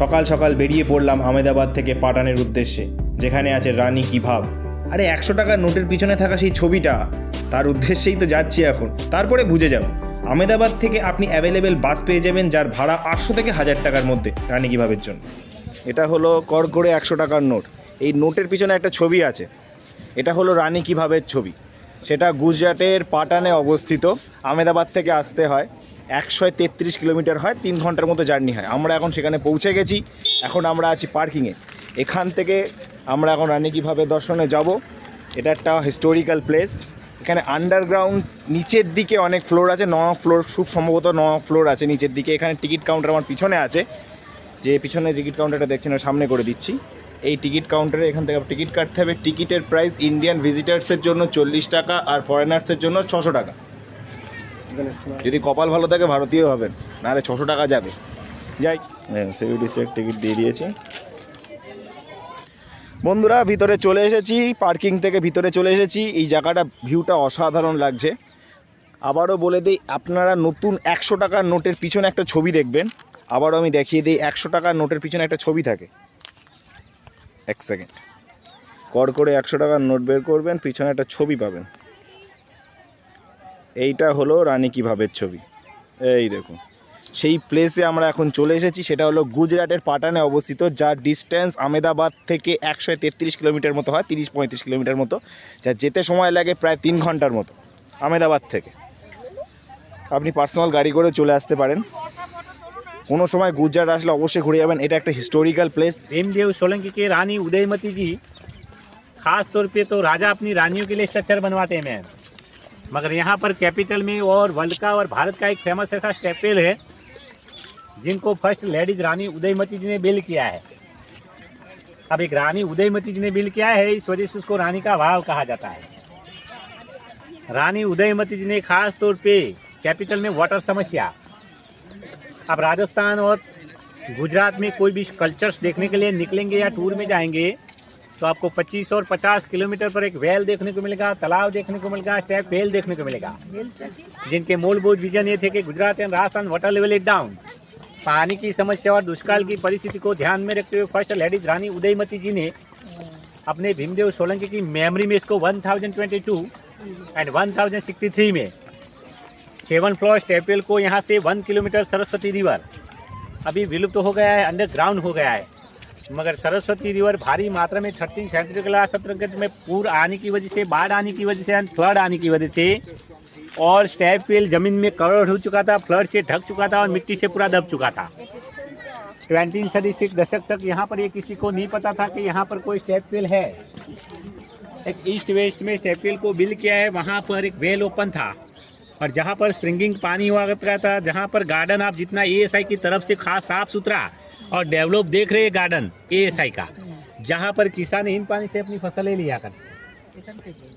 সকাল সকাল বেরিয়ে পড়লাম আহমেদাবাদ থেকে পাটানের উদ্দেশ্যে, যেখানে আছে রানী কি ভাব। আরে 100 টাকার নোটের পিছনে থাকা সেই ছবিটা, তার উদ্দেশ্যেই তো যাচ্ছি এখন। তারপরে বুঝে যাব, আহমেদাবাদ থেকে আপনি অ্যাভেলেবেল বাস পেয়ে যাবেন যার ভাড়া 800 থেকে 1000 টাকার মধ্যে রানী কি ভাবের জন্য। এটা হলো কড়কড়ে 100 টাকার নোট। এই নোটের পিছনে একটা ছবি আছে, এটা হলো রানী কি ভাবের ছবি। সেটা গুজরাটের পাটানে অবস্থিত। আহমেদাবাদ থেকে আসতে হয় 133 কিলোমিটার হয়, 3 ঘন্টার মতো জার্নি হয়। আমরা এখন সেখানে পৌঁছে গেছি। এখন আমরা আছি পার্কিংয়ে। এখান থেকে আমরা এখন রানী কি ভাবের দর্শনে যাব। এটা একটা হিস্টোরিক্যাল প্লেস। এখানে আন্ডারগ্রাউন্ড নিচের দিকে অনেক ফ্লোর আছে, 9 ফ্লোর, খুব সম্ভবত 9 ফ্লোর আছে নিচের দিকে। এখানে টিকিট কাউন্টার আমার পিছনে আছে, যে পিছনে টিকিট কাউন্টারটা দেখছেন সামনে করে দিচ্ছি। এই টিকিট কাউন্টারে এখান থেকে টিকিট কাটতে হবে। টিকিটের প্রাইস ইন্ডিয়ান ভিজিটার্সের জন্য 40 টাকা আর ফরেনার্সের জন্য 600 টাকা। যদি কপাল ভালো থাকে ভারতীয় হবেন, নাহলে 600 টাকা যাবে। যাই, সিকিউরিটি চেক, টিকিট দিয়ে দিয়েছি। বন্ধুরা, ভিতরে চলে এসেছি, পার্কিং থেকে ভিতরে চলে এসেছি। এই জায়গাটা ভিউটা অসাধারণ লাগছে। আবারও বলে দিই, আপনারা নতুন 100 টাকার নোটের পিছনে একটা ছবি দেখবেন। আবারও আমি দেখিয়ে দিই, 100 টাকার নোটের পিছনে একটা ছবি থাকে। এক সেকেন্ড, করে 100 টাকার নোট বের করবেন, পিছনে একটা ছবি পাবেন। এইটা হলো রানী কি ভাবের ছবি। এই দেখুন, সেই প্লেসে আমরা এখন চলে এসেছি। সেটা হলো গুজরাটের পাটানে অবস্থিত, যার ডিস্টেন্স আহমেদাবাদ থেকে 133 কিলোমিটার মতো হয়, 30-35 কিলোমিটার মতো, যা যেতে সময় লাগে প্রায় 3 ঘন্টার মতো আহমেদাবাদ থেকে। আপনি পার্সোনাল গাড়ি করে চলে আসতে পারেন। কোনো সময় গুজরাট আসলে অবশ্যই ঘুরে যাবেন। এটা একটা হিস্টোরিক্যাল প্লেস। भीमदेव सोलंकी के रानी उदयमती जी खास तौर पे तो राजा अपनी रानियों के लिए स्ट्रक्चर बनवाते हैं मैम, मगर यहाँ पर कैपिटल में और वर्ल्ड का और भारत का एक फेमस ऐसा स्टेपवेल है जिनको फर्स्ट लेडीज रानी उदयमती जी ने बिल्ड किया है। अब एक रानी उदयमती जी ने बिल्ड किया है, इस वजह से उसको रानी का भाव कहा जाता है। रानी उदयमती जी ने खास तौर पे कैपिटल में वाटर समस्या, अब राजस्थान और गुजरात में कोई भी कल्चर्स देखने के लिए निकलेंगे या टूर में जाएंगे तो आपको 25 और 50 किलोमीटर पर एक वेल देखने को मिलेगा, तालाब देखने को मिलेगा, स्टेप वेल देखने को मिलेगा, जिनके मूलभूत विजन ये थे कि Gujarat and Rajasthan water level is down. पानी की समस्या और दुष्काल की परिस्थिति को ध्यान में रखते हुए फर्स्ट लेडीज रानी उदयमती जी ने अपने भीमदेव सोलंकी की मेमोरी में इसको 1022 एंड 1063 में 7 फ्लोर स्टेपवेल को यहाँ से 1 किलोमीटर सरस्वती रिवर अभी विलुप्त हो गया है, अंडरग्राउंड हो गया है। मगर सरस्वती रिवर भारी मात्रा में 13 सेंटीमीटर सत्रगत में पूर आने की वजह से, बाढ़ आने की वजह से, फ्लड आने की वजह से, और स्टेपवेल जमीन में कवर हो चुका था, फ्लड से ढक चुका था और मिट्टी से पूरा दब चुका था। 20 सदी से दशक तक यहाँ पर ये किसी को नहीं पता था कि यहाँ पर कोई स्टेपवेल है। एक ईस्ट वेस्ट में स्टेपवेल को बिल्ड किया है, वहाँ पर एक वेल ओपन था और जहाँ पर स्प्रिंगिंग पानी हुआ करता था, जहाँ पर गार्डन आप जितना एएसआई की तरफ से खास साफ सुथरा और डेवलप देख रहे हैं गार्डन एएसआई का, जहाँ पर किसान इन पानी से अपनी फसलें लिया करते,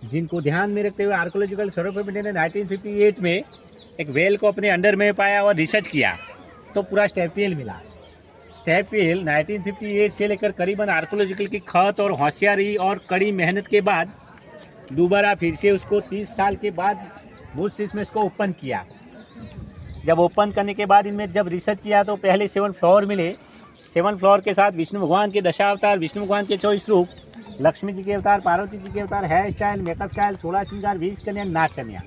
जिनको ध्यान में रखते हुए आर्कोलॉजिकल सर्वे ऑफ इंडिया ने 1958 में एक वेल को अपने अंडर में पाया और रिसर्च किया तो पूरा स्टेपवेल मिला। स्टेपवेल 1958 से लेकर करीबन आर्कोलॉजिकल की खत और होशियारी और कड़ी मेहनत के बाद दोबारा फिर से उसको 30 साल के बाद बूस्ट में इसको ओपन किया। जब ओपन करने के बाद इनमें जब रिसर्च किया तो पहले 7 फ्लोर मिले। 7 फ्लोर के साथ विष्णु भगवान के दशावतार, विष्णु भगवान के 24 रूप, लक्ष्मी जी के अवतार, पार्वती जी के अवतार, हेयर स्टाइल, मेकअप स्टाइल, 16 श्रृंगार, 20 कन्या, नाच कन्या।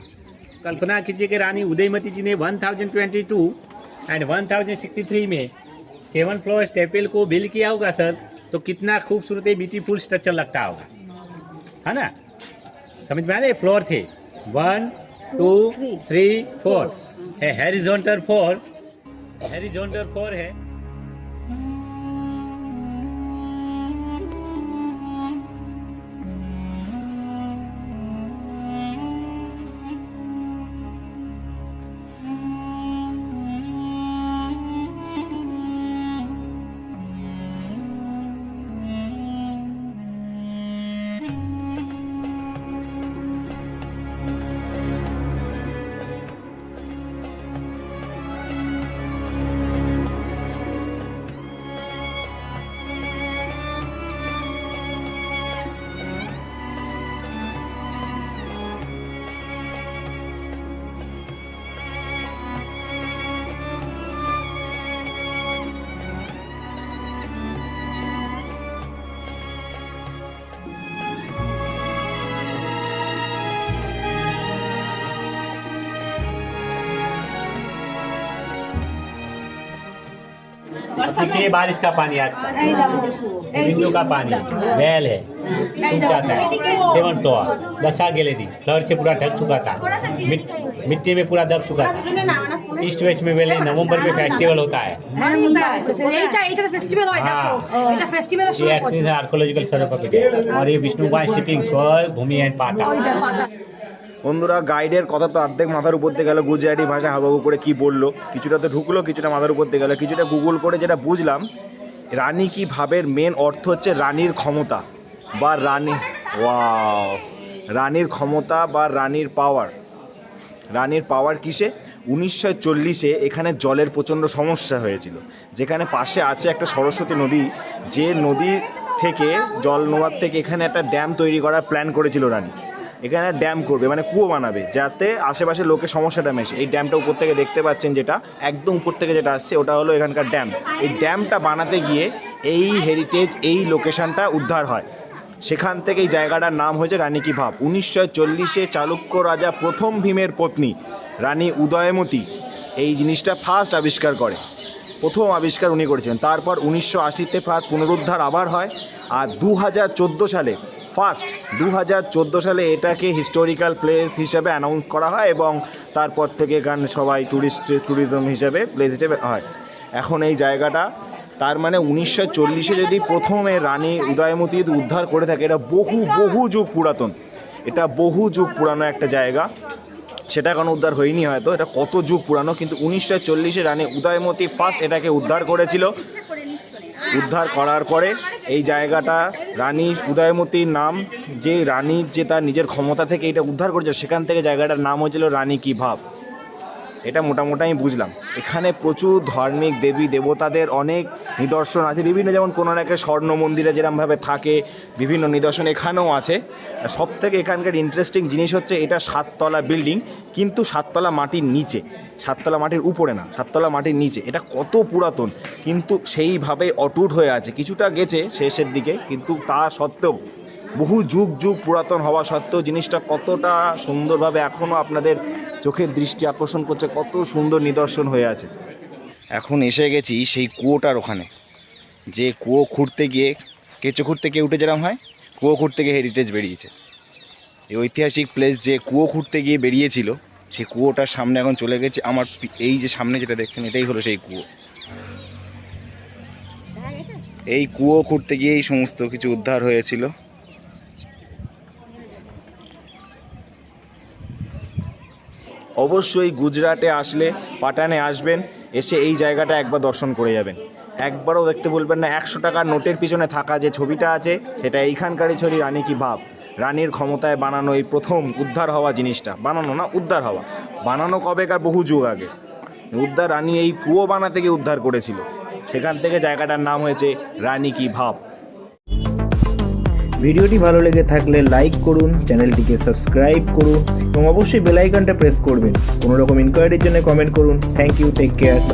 कल्पना कीजिए कि रानी उदयमती जी ने 1022 एंड 1063 में 7 फ्लोर स्टेपवेल को बिल्ड किया होगा सर, तो कितना खूबसूरत ब्यूटीफुल स्ट्रक्चर लगता होगा, है ना। समझ में आ रहे? फ्लोर थे 1 2 3 4 है, हॉरिजॉन्टल 4 है। देखिए बारिश का पानी आज का बिंदु का पानी वेल है सूख जाता है 7 फ्लोर दशा गेले थी फ्लड से पूरा ढक चुका था मिट्टी में पूरा दब चुका था ईस्ट वेस्ट में वेले नवंबर में फेस्टिवल होता है ये आर्कोलॉजिकल सर्वे ऑफ इंडिया और ये विष्णुबाई शिपिंग स्वर भूमि एंड पाता বন্ধুরা গাইডের কথা তো অর্ধেক মাথার উপর দিয়ে গেল, গুজরাটি ভাষা হাবাবু করে কি বললো, কিছুটা তো ঢুকলো, কিছুটা মাথার উপর দিয়ে গেল, কিছুটা গুগল করে যেটা বুঝলাম, রানী কি ভাবের মেন অর্থ হচ্ছে রানীর ক্ষমতা বা রানীর ক্ষমতা বা রানীর পাওয়ার। রানীর পাওয়ার কিসে? 1940-এ এখানে জলের প্রচণ্ড সমস্যা হয়েছিল, যেখানে পাশে আছে একটা সরস্বতী নদী, যে নদী থেকে জল নেওয়ার থেকে এখানে একটা ড্যাম তৈরি করার প্ল্যান করেছিল রানী। এখানে ড্যাম করবে মানে কুয়ো বানাবে, যাতে আশেপাশে লোকের সমস্যাটা মেশে। এই ড্যামটা উপর থেকে দেখতে পাচ্ছেন, যেটা একদম উপর থেকে যেটা আসছে ওটা হলো এখানকার ড্যাম। এই ড্যামটা বানাতে গিয়ে এই হেরিটেজ এই লোকেশনটা উদ্ধার হয়, সেখান থেকে এই জায়গাটার নাম হয়েছে রানী কি ভাব। 1940-এ চালুক্য রাজা প্রথম ভীমের পত্নী রানী উদয়মতী এই জিনিসটা ফার্স্ট আবিষ্কার করে, প্রথম আবিষ্কার উনি করেছিলেন। তারপর 1980-তে পুনরুদ্ধার আবার হয়, আর 2014 সালে ফার্স্ট 2014 এটাকে হিস্টোরিক্যাল প্লেস হিসাবে অ্যানাউন্স করা হয়, এবং তারপর থেকে এখানে সবাই ট্যুরিজম হিসাবে প্লেস হিসেবে হয়। এখন এই জায়গাটা তার মানে 1940-এ যদি প্রথমে রানী উদয়মতী যদি উদ্ধার করে থাকে, এটা বহু যুগ পুরাতন, এটা বহু যুগ পুরানো একটা জায়গা। সেটা কোনো উদ্ধার হয়নি হয়তো, এটা কত যুগ পুরানো, কিন্তু 1940-এ রানী উদয়মতী ফার্স্ট এটাকে উদ্ধার করেছিল। উদ্ধার করার পরে এই জায়গাটা রানী উদয়মতীর নাম, যে রানী যে তার নিজের ক্ষমতা থেকে এটা উদ্ধার করেছে, সেখান থেকে জায়গাটার নাম হয়েছিল রানী কি ভাব। এটা মোটামুটি আমি বুঝলাম। এখানে প্রচুর ধার্মিক দেবী দেবতাদের অনেক নিদর্শন আছে, বিভিন্ন, যেমন কোনো একটা স্বর্ণ মন্দিরে যেরকমভাবে থাকে বিভিন্ন নিদর্শন এখানেও আছে। সব থেকে এখানকার ইন্টারেস্টিং জিনিস হচ্ছে এটা 7 তলা বিল্ডিং, কিন্তু 7 তলা মাটির নিচে, 7 তলা মাটির উপরে না, 7 তলা মাটির নিচে। এটা কত পুরাতন, কিন্তু সেইভাবে অটুট হয়ে আছে, কিছুটা গেছে শেষের দিকে, কিন্তু তা সত্ত্বেও বহু যুগ পুরাতন হওয়া সত্ত্বেও জিনিসটা কতটা সুন্দরভাবে এখনও আপনাদের চোখের দৃষ্টি আকর্ষণ করছে, কত সুন্দর নিদর্শন হয়ে আছে। এখন এসে গেছি সেই কুয়োটার ওখানে, যে কুয়ো খুঁড়তে গিয়ে কেঁচো খুঁড়তে গিয়ে উঠে যেরকম হয়, কুয়ো খুঁড়তে গিয়ে হেরিটেজ বেরিয়েছে। এই ঐতিহাসিক প্লেস যে কুয়ো খুঁড়তে গিয়ে বেরিয়েছিল, সেই কুয়োটার সামনে এখন চলে গেছে। আমার এই যে সামনে যেটা দেখছেন, এটাই হলো সেই কুয়ো। এই কুয়ো খুঁড়তে গিয়ে এই সমস্ত কিছু উদ্ধার হয়েছিল। অবশ্যই গুজরাটে আসলে পাটানে আসবেন, এসে এই জায়গাটা একবার দর্শন করে যাবেন, একবারও দেখতে বলবেন না। 100 টাকার নোটের পিছনে থাকা যে ছবিটা আছে, সেটা এইখানকারই ছবি, রানী কি ভাব। রানীর ক্ষমতায় বানানো এই প্রথম উদ্ধার হওয়া জিনিসটা, বানানো না উদ্ধার হওয়া, বানানো কবেকার বহু যুগ আগে উদ্ধার, রানী এই কুয়ো বানাতে গিয়ে উদ্ধার করেছিল, সেখান থেকে জায়গাটার নাম হয়েছে রানী কি ভাব। ভিডিওটি ভালো লেগে থাকলে লাইক করুন, চ্যানেলটিকে সাবস্ক্রাইব করুন এবং অবশ্যই বেল আইকনটা প্রেস করবেন। কোনো রকম ইনকোয়ারির জন্য কমেন্ট করুন। Thank you, take care.